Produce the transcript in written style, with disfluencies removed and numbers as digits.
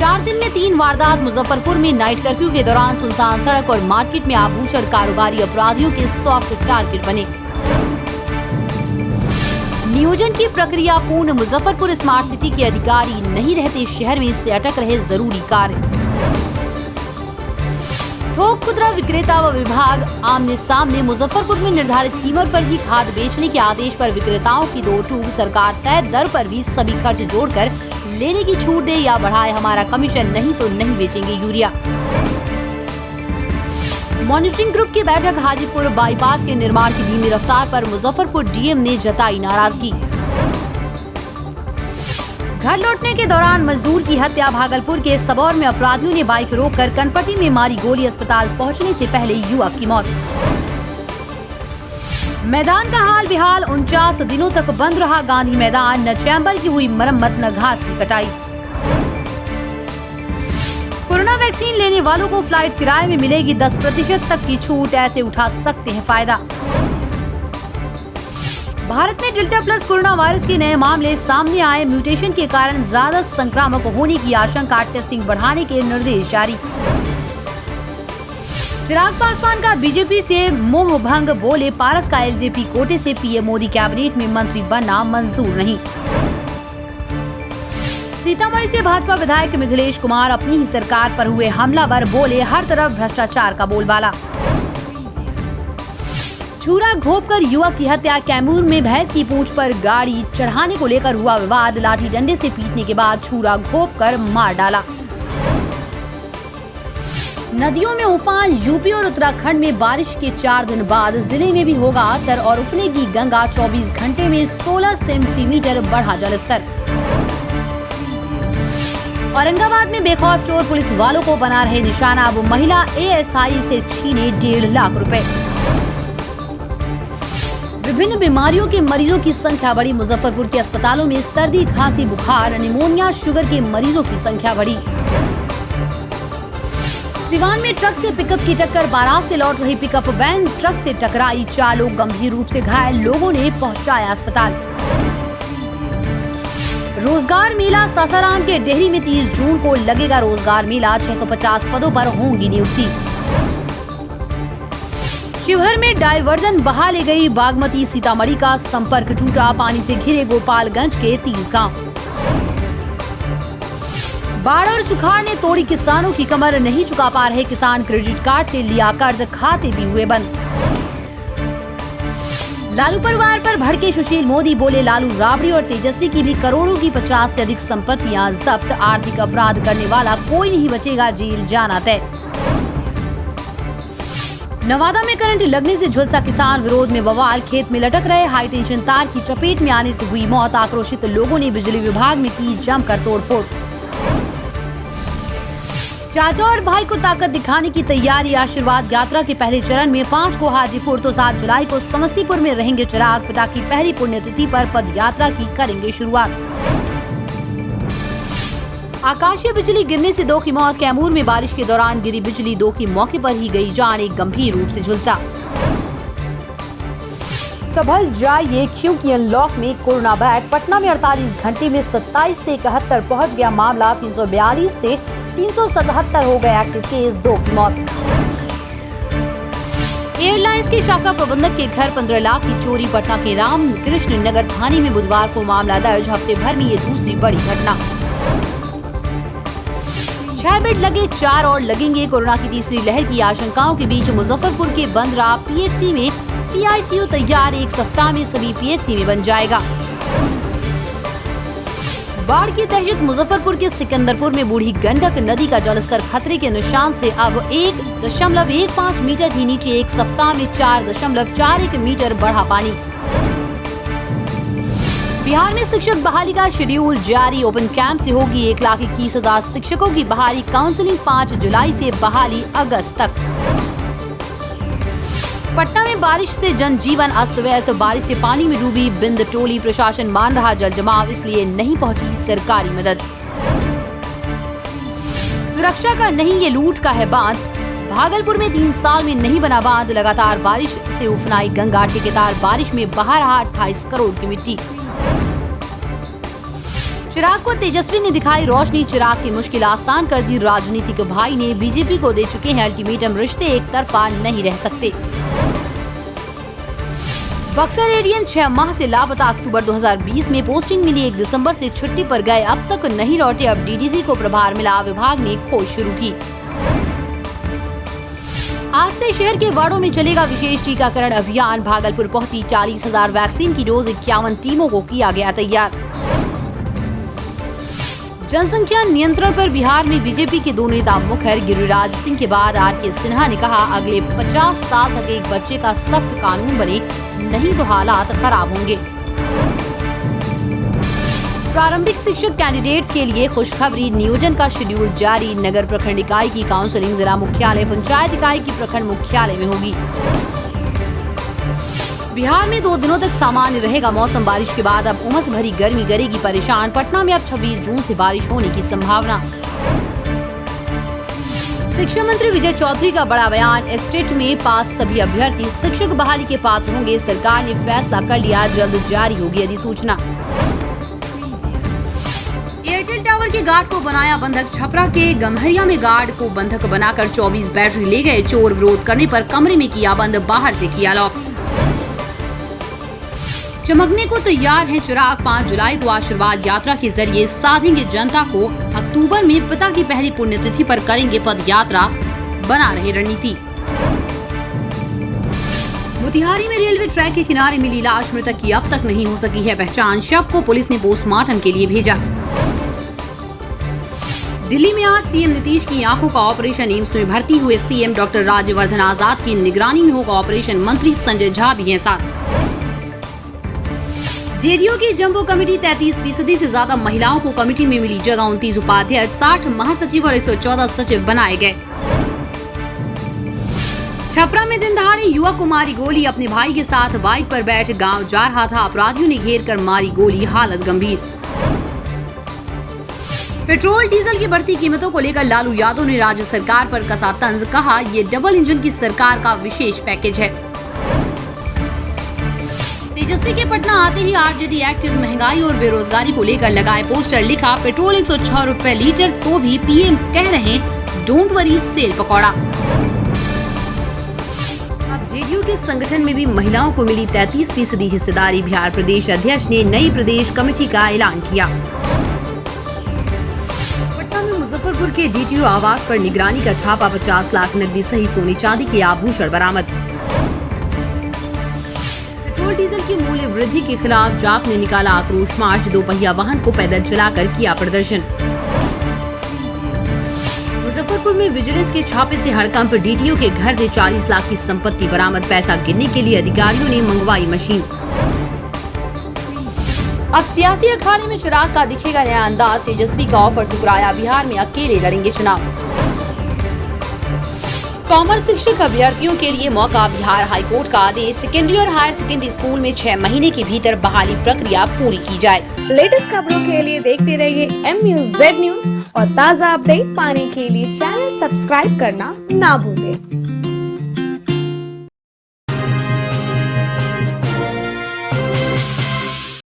4 दिन में 3 वारदात। मुजफ्फरपुर में नाइट कर्फ्यू के दौरान सुनसान सड़क और मार्केट में आभूषण कारोबारी अपराधियों के सॉफ्ट टारगेट बने। नियोजन की प्रक्रिया पूर्ण। मुजफ्फरपुर स्मार्ट सिटी के अधिकारी नहीं रहते शहर में, इससे अटक रहे जरूरी कार्य। थोक खुदरा विक्रेता व विभाग आमने सामने। मुजफ्फरपुर में निर्धारित कीमत पर ही खाद बेचने के आदेश पर विक्रेताओं की दो टूक। सरकार तय दर पर भी सभी खर्च जोड़कर लेने की छूट दे या बढ़ाए हमारा कमीशन, नहीं तो नहीं बेचेंगे यूरिया। मॉनिटरिंग ग्रुप की बैठक। हाजीपुर बाईपास के निर्माण की धीमी रफ्तार पर मुजफ्फरपुर डीएम ने जताई नाराजगी। घर लौटने के दौरान मजदूर की हत्या। भागलपुर के सबौर में अपराधियों ने बाइक रोककर कनपट्टी में मारी गोली। अस्पताल पहुंचने से पहले युवक की मौत। मैदान का हाल बेहाल। 49 दिनों तक बंद रहा गांधी मैदान। न चैम्बर की हुई मरम्मत, न घास की कटाई। कोरोना वैक्सीन लेने वालों को फ्लाइट किराए में मिलेगी 10% तक की छूट। ऐसे उठा सकते हैं फायदा। भारत में डेल्टा प्लस कोरोना वायरस के नए मामले सामने आए। म्यूटेशन के कारण ज्यादा संक्रामक होने की आशंका। टेस्टिंग बढ़ाने के निर्देश जारी। चिराग पासवान का बीजेपी से मोह भंग। बोले पारस का एलजेपी कोटे से पीएम मोदी कैबिनेट में मंत्री बनना मंजूर नहीं। सीतामढ़ी से भाजपा विधायक मिथिलेश कुमार अपनी ही सरकार पर हुए हमलावर। बोले हर तरफ भ्रष्टाचार का बोलबाला। छुरा घोंपकर युवक की हत्या। कैमूर में भैंस की पूंछ पर गाड़ी चढ़ाने को लेकर हुआ विवाद। लाठी डंडे से पीटने के बाद छुरा घोंपकर मार डाला। नदियों में उफान। यूपी और उत्तराखंड में बारिश के 4 दिन बाद जिले में भी होगा असर और उफनेगी गंगा। 24 घंटे में 16 सेंटीमीटर बढ़ा जलस्तर। औरंगाबाद में बेखौफ चोर पुलिस वालों को बना रहे निशाना। अब महिला एएसआई से छीने 1.5 लाख रुपए। विभिन्न बीमारियों के मरीजों की संख्या बढ़ी। मुजफ्फरपुर के अस्पतालों में सर्दी, खांसी, बुखार, निमोनिया, शुगर के मरीजों की संख्या बढ़ी। सिवान में ट्रक से पिकअप की टक्कर। बारात से लौट रही पिकअप वैन ट्रक से टकराई। 4 लोग गंभीर रूप से घायल। लोगों ने पहुंचाया अस्पताल। रोजगार मेला। सासाराम के डेहरी में 30 जून को लगेगा रोजगार मेला। 650 पदों पर होंगी नियुक्ति। शिवहर में डायवर्जन बहा ले गई बागमती। सीतामढ़ी का संपर्क टूटा। पानी से घिरे गोपालगंज के 30 गांव। बाढ़ और सुखाड़ ने तोड़ी किसानों की कमर। नहीं चुका पा रहे किसान। क्रेडिट कार्ड से लिया कर्ज, खाते भी हुए बंद। लालू परिवार पर भड़के सुशील मोदी। बोले लालू, राबड़ी और तेजस्वी की भी करोड़ों की 50 से अधिक संपत्तियां जब्त। आर्थिक अपराध करने वाला कोई नहीं बचेगा, जेल जाना तय। नवादा में करंट लगने से झुलसा किसान। विरोध में बवाल। खेत में लटक रहे हाई टेंशन तार की चपेट में आने से हुई मौत। आक्रोशित लोगों ने बिजली विभाग में की जमकर तोड़फोड़। चाचा और भाई को ताकत दिखाने की तैयारी। आशीर्वाद यात्रा के पहले चरण में 5 को हाजीपुर तो 7 जुलाई को समस्तीपुर में रहेंगे चिराग। पिता की पहली पुण्यतिथि पर पद यात्रा की करेंगे शुरुआत। आकाशीय बिजली गिरने से 2 की मौत। कैमूर में बारिश के दौरान गिरी बिजली। 2 की मौके पर ही गई जान। एक गंभीर रूप से झुलसा। संभल जाइए क्योंकि अनलॉक में कोरोना बैक। पटना में 48 घंटे में 27 से 71 पहुंच गया मामला। 342 से 377 हो गए एक्टिव केस। 2 की मौत। एयरलाइंस के शाखा प्रबंधक के घर 15 लाख की चोरी। पटना के रामकृष्ण नगर थाने में बुधवार को मामला दर्ज। हफ्ते भर में ये दूसरी बड़ी घटना। 6 बेड लगे, 4 और लगेंगे। कोरोना की तीसरी लहर की आशंकाओं के बीच मुजफ्फरपुर के बंद रहा पीएचसी में पीआईसीयू तैयार। 1 सप्ताह में सभी पीएचसी में बन जाएगा। बाढ़ की दहशत। मुजफ्फरपुर के सिकंदरपुर में बूढ़ी गंडक नदी का जलस्तर खतरे के निशान से अब 1.15 मीटर ही नीचे। 1 सप्ताह में 4.41 मीटर बढ़ा पानी। बिहार में शिक्षक बहाली का शेड्यूल जारी। ओपन कैंप से होगी 1,21,000 शिक्षकों की बहाली। काउंसलिंग 5 जुलाई से, बहाली अगस्त तक। पटना में बारिश से जनजीवन अस्त व्यस्त। बारिश से पानी में डूबी बिंद टोली। प्रशासन मान रहा जल जमाव, इसलिए नहीं पहुंची सरकारी मदद। सुरक्षा का नहीं, ये लूट का है बांध। भागलपुर में 3 साल में नहीं बना बांध। लगातार बारिश से उफनाई गंगा। ठेकेदार बारिश में बहा रहा 28 करोड़ की मिट्टी। चिराग को तेजस्वी ने दिखाई रोशनी, चिराग की मुश्किल आसान कर दी। राजनीतिक भाई ने बीजेपी को दे चुके हैं अल्टीमेटम, रिश्ते एक तरफा नहीं रह सकते। बक्सर एरियन 6 माह से लापता, अक्टूबर 2020 में पोस्टिंग मिली, 1 दिसंबर से छुट्टी पर गए, अब तक नहीं लौटे। अब डीडीसी को प्रभार मिला, विभाग ने खोज शुरू की। आज से शहर के वार्डों में चलेगा विशेष टीकाकरण अभियान। भागलपुर पहुंची 40,000 वैक्सीन की डोज, 51 टीमों को किया गया तैयार। जनसंख्या नियंत्रण पर बिहार में बीजेपी के 2 नेता मुखर, गिरिराज सिंह के बाद आर.के. सिन्हा ने कहा, अगले 50 साल तक एक बच्चे का सख्त कानून बने, नहीं तो हालात खराब होंगे। प्रारंभिक शिक्षक कैंडिडेट्स के लिए खुशखबरी, नियोजन का शेड्यूल जारी। नगर प्रखंड इकाई की काउंसलिंग जिला मुख्यालय, पंचायत इकाई की प्रखंड मुख्यालय में होगी। बिहार में 2 दिनों तक सामान्य रहेगा मौसम, बारिश के बाद अब उमस भरी गर्मी करेगी परेशान। पटना में अब 26 जून से बारिश होने की संभावना। शिक्षा मंत्री विजय चौधरी का बड़ा बयान, एस्टेट में पास सभी अभ्यर्थी शिक्षक बहाली के पात्र होंगे। सरकार ने फैसला कर लिया, जल्द जारी होगी अधिसूचना। एयरटेल टावर के गार्ड को बनाया बंधक, छपरा के गम्हरिया में गार्ड को बंधक बनाकर 24 बैटरी ले गए चोर। विरोध करने पर कमरे में किया बंद, बाहर से किया लॉक। चमकने को तैयार है चिराग, 5 जुलाई को आशीर्वाद यात्रा के जरिए साधेंगे जनता को। अक्टूबर में पिता की पहली पुण्यतिथि पर करेंगे पद यात्रा, बना रहे रणनीति। मोतिहारी में रेलवे ट्रैक के किनारे मिली लाश, मृतक की अब तक नहीं हो सकी है पहचान। शव को पुलिस ने पोस्टमार्टम के लिए भेजा। दिल्ली में आज सीएम नीतीश की आंखों का ऑपरेशन, एम्स में भर्ती हुए सीएम डॉक्टर राज्यवर्धन आजाद की निगरानी में होगा ऑपरेशन। मंत्री संजय झा भी हैं साथ। जेडीयू की जम्बो कमेटी 33% से ज्यादा महिलाओं को कमेटी में मिली जगह। 29 उपाध्यक्ष, 60 महासचिव और 114 सचिव बनाए गए। छपरा में दिन दहाड़े युवक को मारी गोली, अपने भाई के साथ बाइक पर बैठ गांव जा रहा था, अपराधियों ने घेर कर मारी गोली, हालत गंभीर। पेट्रोल डीजल की बढ़ती कीमतों को लेकर लालू यादव ने राज्य सरकार पर कसा तंज, कहा ये डबल इंजन की सरकार का विशेष पैकेज है। तेजस्वी के पटना आते ही आरजेडी एक्टिव, महंगाई और बेरोजगारी को लेकर लगाए पोस्टर, लिखा पेट्रोल 106 रुपए लीटर तो भी पीएम कह रहे डोंट वरी सेल पकौड़ा। अब जेडीयू के संगठन में भी महिलाओं को मिली 33% हिस्सेदारी। बिहार प्रदेश अध्यक्ष ने नई प्रदेश कमेटी का ऐलान किया। पटना में मुजफ्फरपुर के डीटीओ आवास पर निगरानी का छापा, 50 लाख नकदी सहित सोने चांदी के आभूषण बरामद। पेट्रोल डीजल की मूल्य वृद्धि के खिलाफ जाप ने निकाला आक्रोश मार्च, 2 पहिया वाहन को पैदल चलाकर किया प्रदर्शन। मुजफ्फरपुर में विजिलेंस के छापे से हड़कंप, डीटीओ के घर से 40 लाख की संपत्ति बरामद। पैसा गिनने के लिए अधिकारियों ने मंगवाई मशीन। अब सियासी अखाड़े में चिराग का दिखेगा नया अंदाज, तेजस्वी का ऑफर ठुकराया, बिहार में अकेले लड़ेंगे चुनाव। कॉमर्स शिक्षक अभ्यर्थियों के लिए मौका, बिहार हाईकोर्ट का आदेश, सेकेंडरी और हायर सेकेंडरी स्कूल में 6 महीने के भीतर बहाली प्रक्रिया पूरी की जाए। लेटेस्ट खबरों के लिए देखते रहिए MUZ न्यूज और ताज़ा अपडेट पाने के लिए चैनल सब्सक्राइब करना ना भूलें।